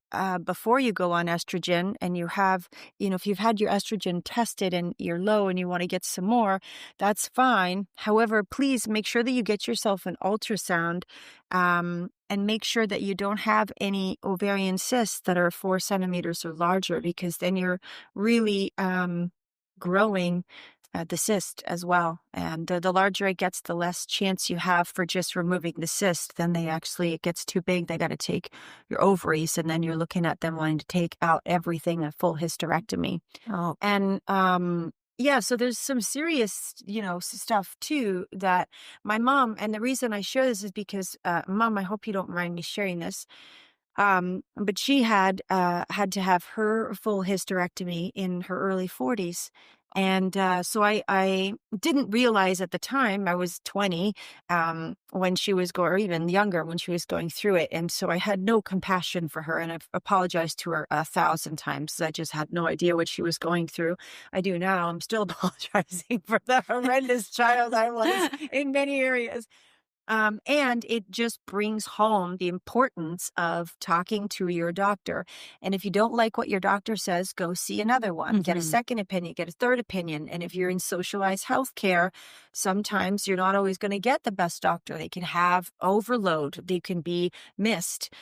before you go on estrogen, and you have, if you've had your estrogen tested and you're low and you want to get some more, that's fine. However, please make sure that you get yourself an ultrasound, and make sure that you don't have any ovarian cysts that are 4 centimeters or larger, because then you're really growing the cyst as well. And the larger it gets, the less chance you have for just removing the cyst. Then it gets too big. They got to take your ovaries, and then you're looking at them wanting to take out everything, a full hysterectomy. Oh, And yeah, so there's some serious, stuff too that my mom, and the reason I share this is because, Mom, I hope you don't mind me sharing this. But she had to have her full hysterectomy in her early 40s. And so I didn't realize at the time, I was 20, when she was or even younger when she was going through it. And so I had no compassion for her. And I've apologized to her 1,000 times. I just had no idea what she was going through. I do now. I'm still apologizing for the horrendous child I was in many areas. And it just brings home the importance of talking to your doctor. And if you don't like what your doctor says, go see another one, get a second opinion, get a third opinion. And if you're in socialized healthcare, sometimes you're not always going to get the best doctor. They can have overload. They can be missed.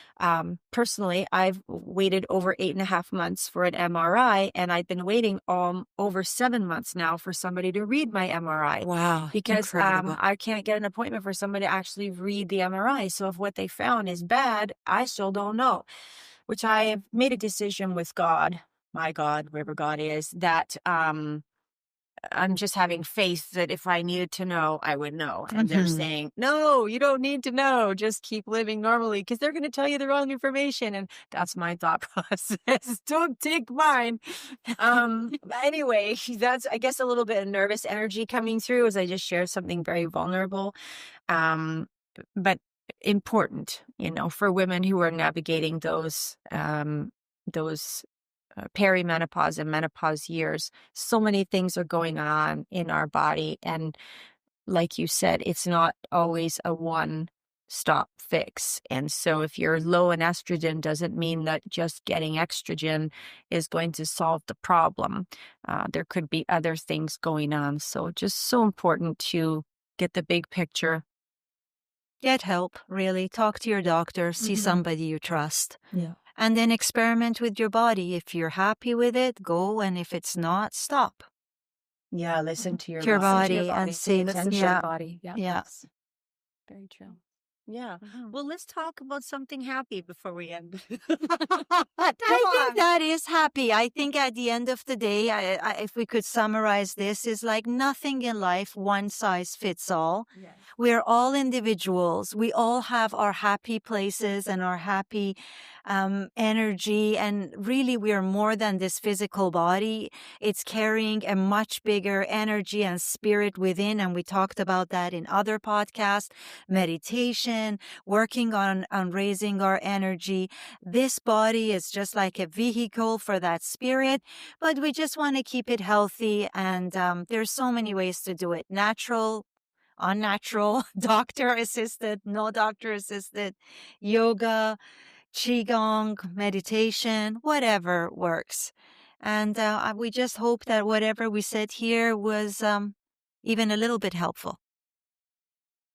Personally, I've waited over 8.5 months for an MRI, and I've been waiting over 7 months now for somebody to read my MRI. wow. Because Incredible. I can't get an appointment for somebody to actually read the MRI. So if what they found is bad, I still don't know, which I have made a decision with God, my God, wherever God is, that I'm just having faith that if I needed to know, I would know. And they're saying, no, you don't need to know. Just keep living normally, because they're going to tell you the wrong information. And that's my thought process. Don't take mine. Anyway, that's, I guess, a little bit of nervous energy coming through as I just shared something very vulnerable. But important, for women who are navigating those perimenopause and menopause years. So many things are going on in our body. And like you said, it's not always a one-stop fix. And so if you're low in estrogen, doesn't mean that just getting estrogen is going to solve the problem. There could be other things going on. So just so important to get the big picture. Get help, really. Talk to your doctor, see somebody you trust. Yeah. And then experiment with your body. If you're happy with it, go. And if it's not, stop. Yeah, listen to your body and see. Listen to your body. Yeah. Yeah. Very true. Yeah. Well, let's talk about something happy before we end. I think that is happy. I think at the end of the day, if we could summarize this, is like nothing in life, one size fits all. Yes. We're all individuals. We all have our happy places and our happy energy. And really, we are more than this physical body. It's carrying a much bigger energy and spirit within. And we talked about that in other podcasts, meditation, working on raising our energy. This body is just like a vehicle for that spirit, but we just want to keep it healthy. And there's so many ways to do it. Natural, unnatural, doctor-assisted, no doctor-assisted, yoga, qigong, meditation, whatever works. And we just hope that whatever we said here was even a little bit helpful.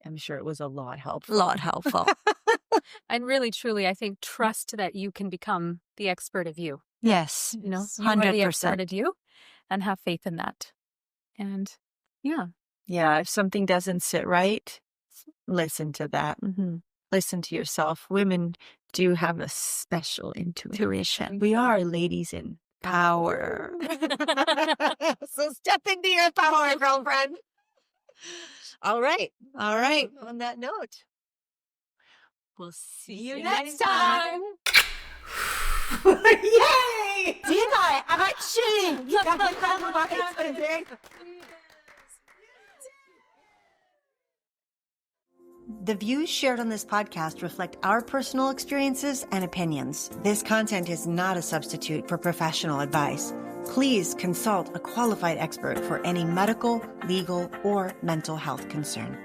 I'm sure it was a lot helpful. And really, truly, I think trust that you can become the expert of you. Yes, You are the 100%. expert of you, and have faith in that. And Yeah, if something doesn't sit right, listen to that. Listen to yourself. Women do have a special intuition. We are ladies in power. So step into your power, girlfriend. All right. On that note, we'll see you next time. Yay! Did I actually? The views shared on this podcast reflect our personal experiences and opinions. This content is not a substitute for professional advice. Please consult a qualified expert for any medical, legal, or mental health concern.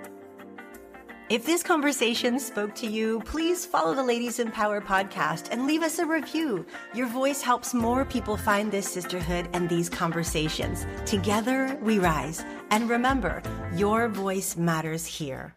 If this conversation spoke to you, please follow the Ladies in Power podcast and leave us a review. Your voice helps more people find this sisterhood and these conversations. Together we rise. And remember, your voice matters here.